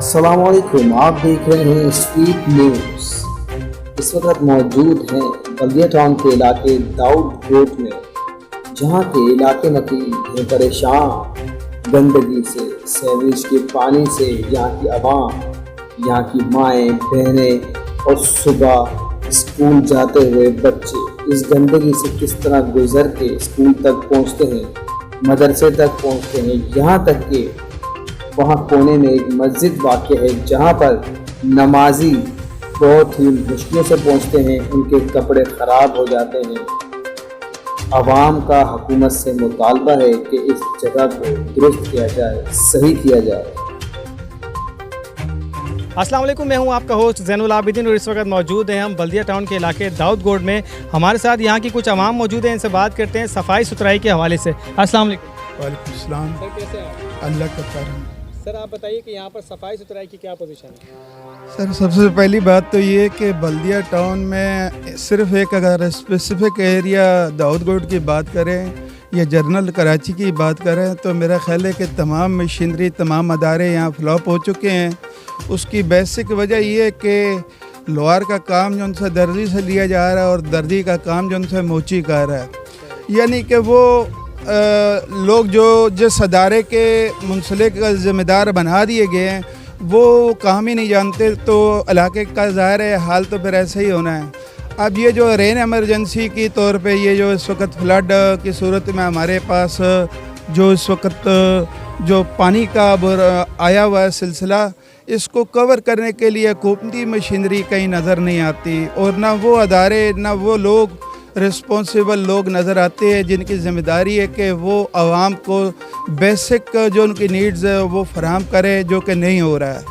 अस्सलामुअलैकुम, आप देख रहे हैं स्ट्रीट न्यूज़। इस वक्त मौजूद हैं बल्दिया टाउन के इलाके दाऊद रोड में, जहां के इलाके मकीन हैं परेशान गंदगी से, सीवरेज के पानी से। यहाँ की आवाम, यहाँ की माएँ बहनें और सुबह स्कूल जाते हुए बच्चे इस गंदगी से किस तरह गुजर के स्कूल तक पहुँचते हैं, मदरसे तक पहुँचते हैं। यहाँ तक कि वहाँ कोने में एक मस्जिद वाक़ है जहाँ पर नमाजी बहुत ही मुश्किल से पहुँचते हैं, उनके कपड़े ख़राब हो जाते हैं। आवाम का हुकूमत से मुतालबा है कि इस जगह को दुरुस्त किया जाए, सही किया जाए। अस्सलाम वालेकुम, मैं हूं आपका होस्ट ज़ैनुल आबिदीन और इस वक्त मौजूद हैं हम बल्दिया टाउन के इलाके दाऊद गोड में। हमारे साथ यहाँ की कुछ आवाम मौजूद हैं, इनसे बात करते हैं सफाई सुथराई के हवाले से। अस्सलाम वालेकुम। वालेकुम सलाम। सर कैसे हैं? अल्लाह का करम। सर आप बताइए कि यहाँ पर सफाई सुथराई की क्या पोजीशन है? सर सबसे पहली बात तो ये कि बल्दिया टाउन में सिर्फ एक अगर स्पेसिफिक एरिया दाऊद गोड की बात करें या जनरल कराची की बात करें तो मेरा ख्याल है कि तमाम मशीनरी, तमाम अदारे यहाँ फ्लॉप हो चुके हैं। उसकी बेसिक वजह ये है कि लोहार का काम जो उनसे दर्जी से लिया जा रहा है और दर्जी का काम जो उनसे मोची कर रहा है। यानी कि वो लोग जो जिस अदारे के मुंसलिक ज़िम्मेदार बना दिए गए हैं वो काम ही नहीं जानते, तो इलाके का ज़ाहिर है हाल तो फिर ऐसे ही होना है। अब ये जो रेन एमरजेंसी की तौर पे ये जो इस वक्त फ्लड की सूरत में हमारे पास जो इस वक्त जो पानी का आया हुआ है सिलसिला, इसको कवर करने के लिए हुकूमती मशीनरी कहीं नज़र नहीं आती और ना वो अदारे, ना वो लोग रिस्पॉन्सिबल लोग नज़र आते हैं जिनकी ज़िम्मेदारी है कि वो आवाम को बेसिक जो उनकी नीड्स है वो फराहम करे, जो कि नहीं हो रहा है।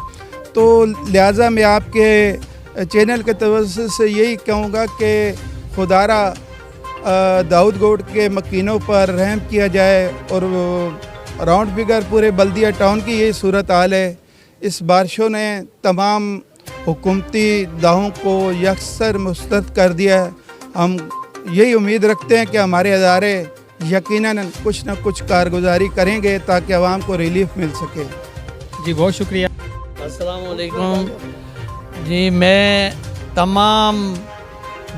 तो लिहाजा मैं आपके चैनल के तवज्जो से यही कहूँगा कि खुदारा दाऊद गोड के मकीनों पर रहम किया जाए और राउंड फिगर पूरे बल्दिया टाउन की यही सूरत हाल है। इस बारिशों ने तमाम हुकूमती दावों को यकसर मुस्तरद कर दिया है। हम यही उम्मीद रखते हैं कि हमारे अदारे यकीनन कुछ न कुछ कारगुजारी करेंगे ताकि आवाम को रिलीफ मिल सके। जी बहुत शुक्रिया। अस्सलाम वालेकुम जी, मैं तमाम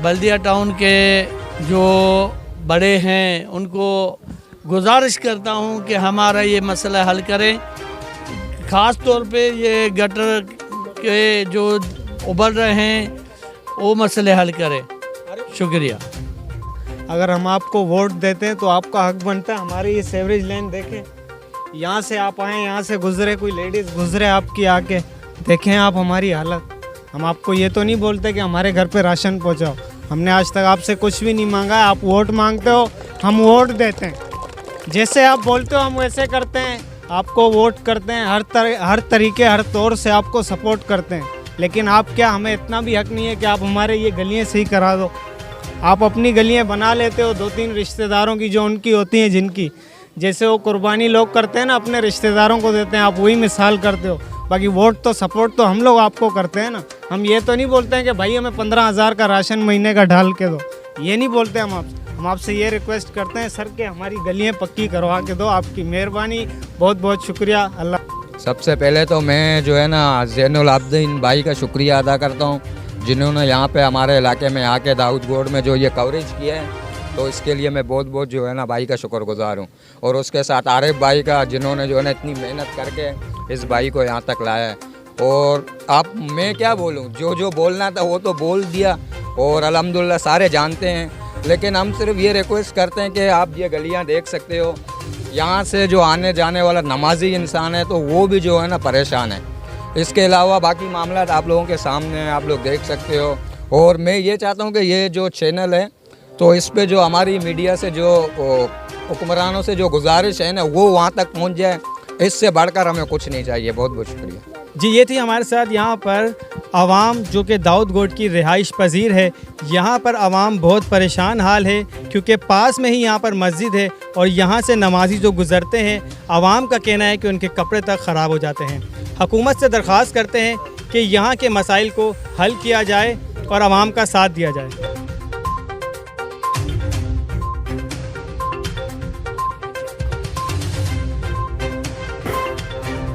बल्दिया टाउन के जो बड़े हैं उनको गुजारिश करता हूं कि हमारा ये मसला हल करें। ख़ास तौर पे ये गटर के जो उभर रहे हैं वो मसले हल करें। शुक्रिया। अगर हम आपको वोट देते हैं तो आपका हक बनता है हमारी ये सीवरेज लाइन देखें, यहाँ से आप आएँ, यहाँ से गुजरे, कोई लेडीज़ गुजरे आपकी आके, देखें आप हमारी हालत। हम आपको ये तो नहीं बोलते कि हमारे घर पे राशन पहुँचाओ, हमने आज तक आपसे कुछ भी नहीं मांगा है। आप वोट मांगते हो, हम वोट देते हैं, जैसे आप बोलते हो हम वैसे करते हैं, आपको वोट करते हैं, हर तरीके हर तौर से आपको सपोर्ट करते हैं। लेकिन आप क्या, हमें इतना भी हक नहीं है कि आप हमारे ये गलियाँ सही करा दो। आप अपनी गलियाँ बना लेते हो, 2-3 रिश्तेदारों की जो उनकी होती हैं, जिनकी जैसे वो कुर्बानी लोग करते हैं ना, अपने रिश्तेदारों को देते हैं, आप वही मिसाल करते हो। बाकी वोट तो, सपोर्ट तो हम लोग आपको करते हैं ना। हम ये तो नहीं बोलते हैं कि भाई हमें 15,000 का राशन महीने का ढाल के दो, ये नहीं बोलते हम आपसे ये रिक्वेस्ट करते हैं सर कि हमारी गलियाँ पक्की करवा के दो। आपकी मेहरबानी, बहुत बहुत शुक्रिया। अल्लाह। सबसे पहले तो मैं जो है ना ज़ैनुल आबिदीन भाई का शुक्रिया अदा करता हूँ जिन्होंने यहाँ पे हमारे इलाके में आके दाऊद गोड में जो ये कवरेज किया है, तो इसके लिए मैं बहुत बहुत जो है ना भाई का शुक्रगुजार हूँ। और उसके साथ आरिफ भाई का, जिन्होंने जो है ना इतनी मेहनत करके इस भाई को यहाँ तक लाया है। और आप, मैं क्या बोलूँ, जो बोलना था वो तो बोल दिया और अल्हम्दुलिल्लाह सारे जानते हैं। लेकिन हम सिर्फ ये रिक्वेस्ट करते हैं कि आप ये गलियाँ देख सकते हो, यहाँ से जो आने जाने वाला नमाजी इंसान है तो वो भी जो है ना परेशान है। इसके अलावा बाकी मामला आप लोगों के सामने हैं, आप लोग देख सकते हो। और मैं ये चाहता हूँ कि ये जो चैनल है तो इस पे जो हमारी मीडिया से जो हुक्मरानों से जो गुजारिश है ना वो वहाँ तक पहुँच जाए, इससे बढ़कर हमें कुछ नहीं चाहिए। बहुत बहुत शुक्रिया जी। ये थी हमारे साथ यहाँ पर आवाम जो कि दाऊद गोड की रिहाइश पजीर है। यहाँ पर आवाम बहुत परेशान हाल है क्योंकि पास में ही यहाँ पर मस्जिद है और यहाँ से नमाजी जो गुज़रते हैं, आवाम का कहना है कि उनके कपड़े तक ख़राब हो जाते हैं। हुकूमत से दरख्वास्त करते हैं कि यहाँ के मसाइल को हल किया जाए और आवाम का साथ दिया जाए।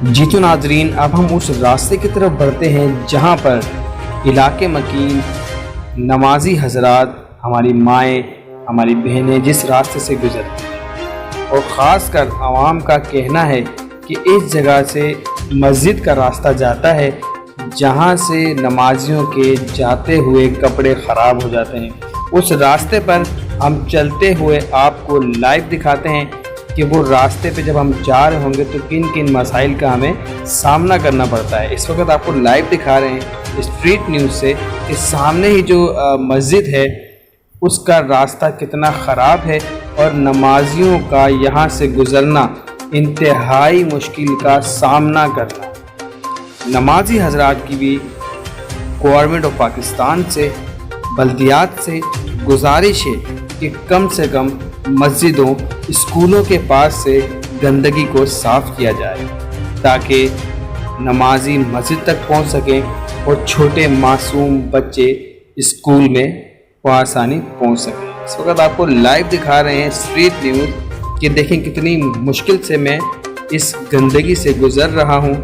जी तो नाजरीन, अब हम उस रास्ते की तरफ बढ़ते हैं जहाँ पर इलाके मकीन नमाजी हजरात, हमारी माएँ, हमारी बहनें जिस रास्ते से गुजरती हैं, और ख़ास कर आवाम का कहना है कि इस जगह से मस्जिद का रास्ता जाता है जहाँ से नमाजियों के जाते हुए कपड़े ख़राब हो जाते हैं। उस रास्ते पर हम चलते हुए आपको लाइव दिखाते हैं कि वो रास्ते पे जब हम जा रहे होंगे तो किन किन मसाइल का हमें सामना करना पड़ता है। इस वक्त आपको लाइव दिखा रहे हैं स्ट्रीट न्यूज़ से कि सामने ही जो मस्जिद है उसका रास्ता कितना ख़राब है और नमाजियों का यहाँ से गुज़रना इंतहाई मुश्किल का सामना करना। नमाजी हजरात की भी गवर्नमेंट ऑफ पाकिस्तान से, बल्दियात से गुजारिश है कि कम से कम मस्जिदों, स्कूलों के पास से गंदगी को साफ़ किया जाए ताकि नमाजी मस्जिद तक पहुंच सकें और छोटे मासूम बच्चे स्कूल में आसानी पहुंच सकें। इस वक्त आपको लाइव दिखा रहे हैं स्ट्रीट न्यूज़ कि देखें कितनी मुश्किल से मैं इस गंदगी से गुज़र रहा हूं।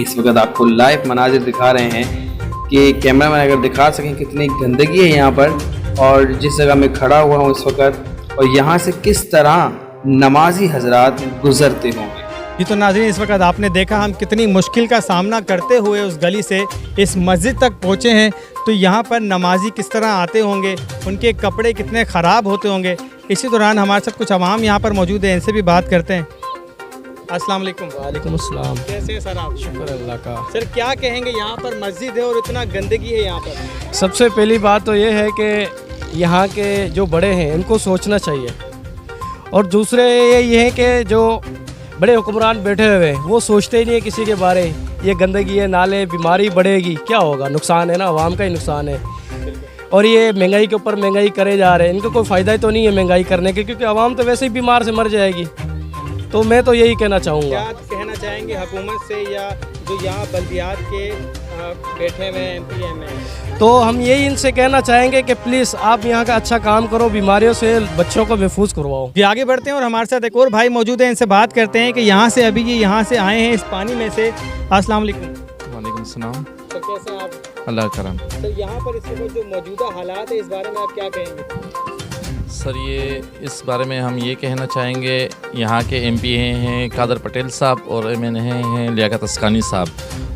इस वक्त आपको लाइव मनाजिर दिखा रहे हैं कि कैमरा मैन अगर दिखा सकें कितनी गंदगी है यहाँ पर, और जिस जगह मैं खड़ा हुआ हूँ इस वक्त, और यहाँ से किस तरह नमाजी हजरात गुज़रते होंगे। जी तो नाज़रीन, इस वक्त आपने देखा हम कितनी मुश्किल का सामना करते हुए उस गली से इस मस्जिद तक पहुँचे हैं। तो यहाँ पर नमाजी किस तरह आते होंगे, उनके कपड़े कितने ख़राब होते होंगे। इसी दौरान हमारे साथ कुछ अवाम यहाँ पर मौजूद हैं, इनसे भी बात करते हैं। अस्सलाम वालेकुम। वालेकुम अस्सलाम। कैसे हैं सर आप? शुक्र अल्लाह का। सर क्या कहेंगे, यहाँ पर मस्जिद है और इतना गंदगी है यहाँ पर? सबसे पहली बात तो ये है कि यहाँ के जो बड़े हैं इनको सोचना चाहिए, और दूसरे ये है कि जो बड़े हुक्मरान बैठे हुए हैं वो सोचते ही नहीं है किसी के बारे। ये गंदगी है, नाले, बीमारी बढ़ेगी, क्या होगा? नुकसान है ना, आवाम का ही नुकसान है। और ये महंगाई के ऊपर महंगाई करे जा रहे हैं, इनको कोई फ़ायदा ही तो नहीं है महंगाई करने के, क्योंकि आवाम तो वैसे ही बीमार से मर जाएगी। तो मैं तो यही कहना चाहूँगा। क्या कहना चाहेंगे हुकूमत से या जो यहाँ बल्दियात के बैठे हुए MPM हैं? तो हम यही इनसे कहना चाहेंगे कि प्लीज़ आप यहाँ का अच्छा काम करो, बीमारियों से बच्चों को महफूज करवाओ। जी आगे बढ़ते हैं और हमारे साथ एक और भाई मौजूद है, इनसे बात करते हैं कि यहाँ से अभी ये यहाँ से आए हैं इस पानी में से। अस्सलाम वालेकुम। वालेकुम सलाम। सर कैसे हैं आप? अल्लाह करम। सर यहाँ पर इस वक्त जो मौजूदा हालात है इस बारे में आप क्या कहेंगे? सर ये इस बारे में हम ये कहना चाहेंगे, यहाँ के MP हैं कादर पटेल साहब और MNA हैं लियाकत अस्कानी साहब,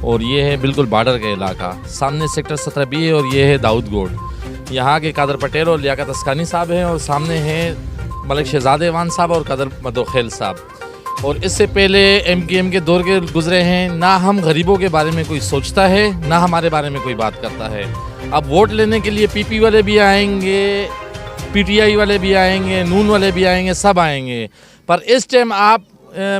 और ये है बिल्कुल बॉर्डर का इलाका। सामने सेक्टर 17B है और ये है दाऊद गोड। यहाँ के कादर पटेल और लियाकत अस्कानी साहब हैं, और सामने हैं मलिक शहजाद ईवान साहब और कादर मदोखेल साहब। और इससे पहले MKM के दौर के गुजरे हैं। ना हम गरीबों के बारे में कोई सोचता है, ना हमारे बारे में कोई बात करता है। अब वोट लेने के लिए PP वाले भी आएंगे, PTI वाले भी आएंगे, नून वाले भी आएंगे, सब आएंगे। पर इस टाइम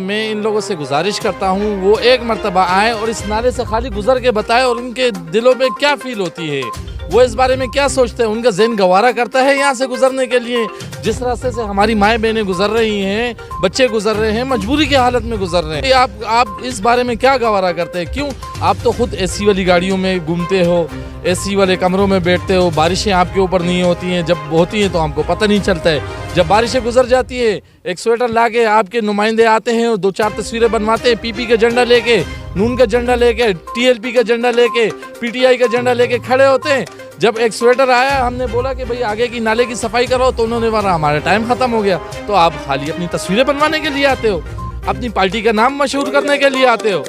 मैं इन लोगों से गुजारिश करता हूँ वो एक मरतबा आए और इस नाले से खाली गुजर के बताएं और उनके दिलों में क्या फील होती है, वो इस बारे में क्या सोचते हैं, उनका ज़हन गवारा करता है यहाँ से गुजरने के लिए। जिस रास्ते से हमारी माएँ बहनें गुजर रही हैं, बच्चे गुजर रहे हैं, मजबूरी की हालत में गुजर रहे हैं। आप इस बारे में क्या गवारा करते हैं? क्यों? आप तो खुद AC वाली गाड़ियों में घूमते हो, AC वाले कमरों में बैठते हो, बारिशें आपके ऊपर नहीं होती हैं, जब होती हैं तो हमको पता नहीं चलता है। जब बारिशें गुजर जाती है, एक स्वेटर ला के आपके नुमाइंदे आते हैं और 2-4 तस्वीरें बनवाते हैं, PP का झंडा लेके, नून का झंडा लेके, TLP का झंडा लेके, PTI का झंडा लेके खड़े होते हैं। जब एक स्वेटर आया, हमने बोला कि भाई आगे की नाले की सफाई करो, तो उन्होंने बोला हमारा टाइम ख़त्म हो गया। तो आप खाली अपनी तस्वीरें बनवाने के लिए आते हो, अपनी पार्टी का नाम मशहूर करने के लिए आते हो।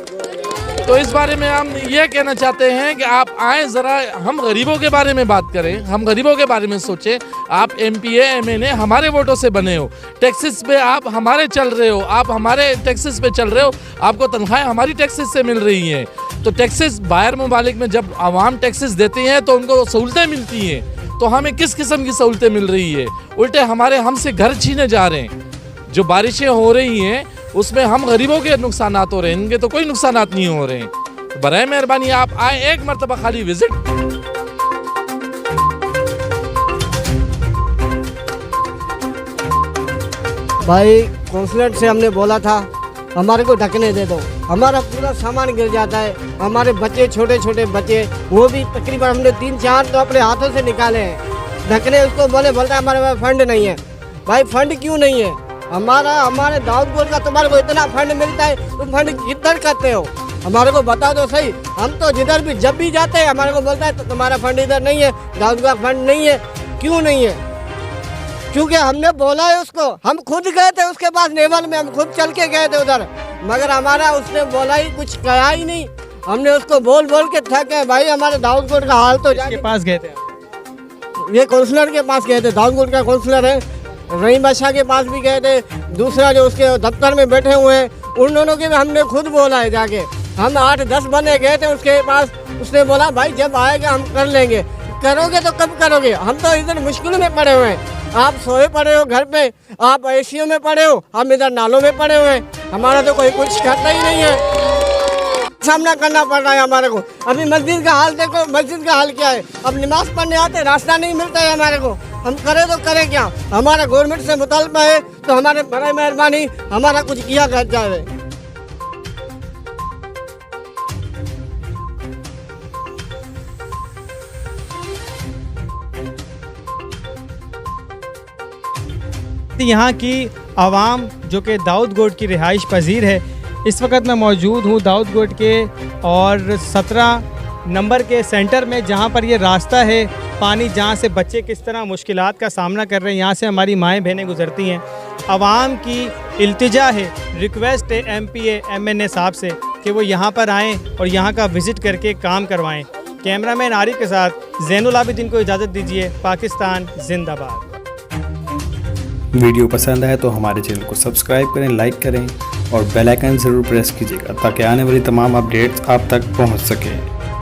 तो इस बारे में हम ये कहना चाहते हैं कि आप आएँ, ज़रा हम गरीबों के बारे में बात करें, हम गरीबों के बारे में सोचें। आप MPA MNA हमारे वोटों से बने हो, टैक्सेस पे आप हमारे चल रहे हो, आप हमारे टैक्सेस पे चल रहे हो, आपको तनख्वाहें हमारी टैक्सेस से मिल रही हैं। तो टैक्सेस बाहर ममालिक में जब आवाम टैक्सेस देते हैं तो उनको सहूलतें मिलती हैं, तो हमें किस किस्म की सहूलतें मिल रही है? उल्टे हमसे घर छीने जा रहे हैं। जो बारिशें हो रही हैं उसमें हम गरीबों के नुकसानात हो रहे हैं, इनके तो कोई नुकसानात नहीं हो रहे हैं। तो बराए मेहरबानी आप आए, एक मरतबा खाली विजिट। भाई कौंसलेट से हमने बोला था हमारे को ढकने दे दो, हमारा पूरा सामान गिर जाता है, हमारे बच्चे छोटे छोटे बच्चे, वो भी तकरीबन हमने 3-4 तो अपने हाथों से निकाले हैं ढकने। उसको बोलता है हमारे पास फंड नहीं है। भाई फंड क्यों नहीं है? हमारे दाऊदपुर का तुम्हारे को इतना फंड मिलता है, तुम फंड किधर करते हो? हमारे को बता दो सही। हम तो जिधर भी जब भी जाते हैं हमारे को बोलता है तो तुम्हारा फंड इधर नहीं है, दाऊद का फंड नहीं है। क्यों नहीं है? क्योंकि हमने बोला है उसको, हम खुद गए थे उसके पास नेवल में, हम खुद चल के गए थे उधर, मगर हमारा उसने बोला ही कुछ कहा ही नहीं। हमने उसको बोल बोल के थक गए भाई, हमारे दाऊदपुर का हाल तो के पास गए थे? ये काउंसलर के पास गए थे, दाऊदपुर का काउंसलर है, रहीम बादशाह के पास भी गए थे, दूसरा जो उसके दफ्तर में बैठे हुए हैं उन दोनों के भी हमने खुद बोला है जाके। हम 8-10 बंदे गए थे उसके पास, उसने बोला भाई जब आएगा हम कर लेंगे। करोगे तो कब करोगे? हम तो इधर मुश्किल में पड़े हुए हैं। आप सोए पड़े हो घर पे, आप एसीओ में पड़े हो, हम इधर नालों में पड़े हुए हैं। हमारा तो कोई कुछ करता ही नहीं है, सामना करना पड़ रहा है हमारे को। अभी मस्जिद का हाल देखो, मस्जिद का हाल क्या है। अब नमाज पढ़ने आते रास्ता नहीं मिलता है हमारे को, हम करें तो करें क्या? हमारा गवर्नमेंट से मुतालबा है तो हमारे बड़े मेहरबानी हमारा कुछ किया जाए। यहाँ की आवाम जो कि दाऊद गोड की रिहाइश पजीर है, इस वक्त मैं मौजूद हूँ दाऊद गोड के और 17 नंबर के सेंटर में, जहाँ पर ये रास्ता है पानी, जहाँ से बच्चे किस तरह मुश्किलात का सामना कर रहे हैं। यहाँ से हमारी माएँ बहनें गुजरती हैं। आवाम की इल्तिजा है, रिक्वेस्ट है MPA MNA साहब से कि वो यहाँ पर आएँ और यहाँ का विज़िट करके काम करवाएँ। कैमरामैन आरिफ के साथ ज़ैनुल आबिदीन को इजाज़त दीजिए। पाकिस्तान जिंदाबाद। वीडियो पसंद आए तो हमारे चैनल को सब्सक्राइब करें, लाइक करें और बेल आइकन ज़रूर प्रेस कीजिएगा ताकि आने वाली तमाम अपडेट्स आप तक पहुंच सकें।